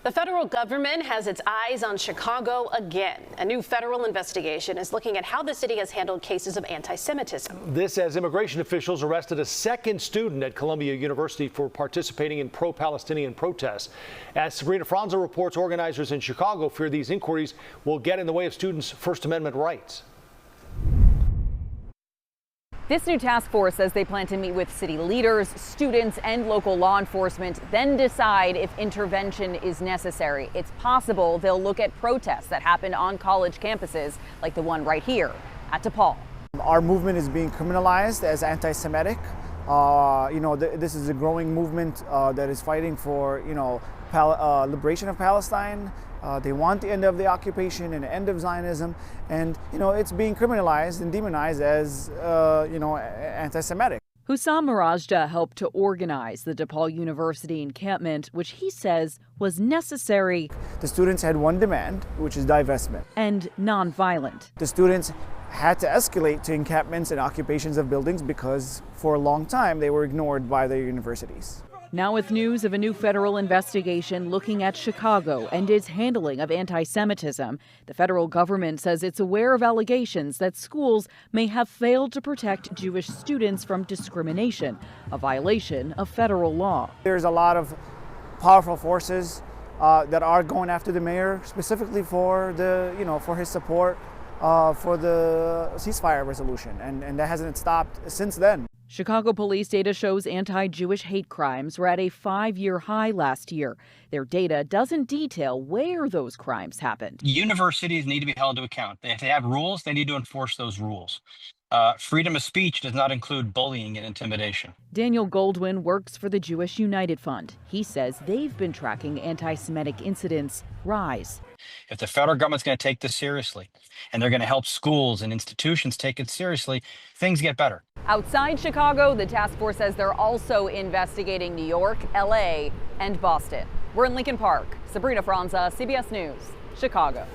The federal government has its eyes on Chicago again. A new federal investigation is looking at how the city has handled cases of anti-Semitism. This as immigration officials arrested a second student at Columbia University for participating in pro-Palestinian protests. As Sabrina Franza reports, organizers in Chicago fear these inquiries will get in the way of students' First Amendment rights. This new task force says they plan to meet with city leaders, students, and local law enforcement, then decide if intervention is necessary. It's possible they'll look at protests that happened on college campuses, like the one right here at DePaul. Our movement is being criminalized as anti-Semitic. This is a growing movement that is fighting for, liberation of Palestine. They want the end of the occupation and the end of Zionism, and it's being criminalized and demonized as anti-Semitic. Hussam Marajda helped to organize the DePaul University encampment, which he says was necessary. The students had one demand, which is divestment. And nonviolent. The students had to escalate to encampments and occupations of buildings because for a long time they were ignored by their universities. Now with news of a new federal investigation looking at Chicago and its handling of anti-Semitism, the federal government says it's aware of allegations that schools may have failed to protect Jewish students from discrimination, a violation of federal law. There's a lot of powerful forces that are going after the mayor, specifically for for his support for the ceasefire resolution, and that hasn't stopped since then. Chicago police data shows anti-Jewish hate crimes were at a 5-year high last year. Their data doesn't detail where those crimes happened. Universities need to be held to account. If they have rules, they need to enforce those rules. Freedom of speech does not include bullying and intimidation. Daniel Goldwyn works for the Jewish United Fund. He says they've been tracking anti-Semitic incidents rise. If the federal government's going to take this seriously, and they're going to help schools and institutions take it seriously, things get better. Outside Chicago, the task force says they're also investigating New York, LA, and Boston. We're in Lincoln Park. Sabrina Franza, CBS News, Chicago.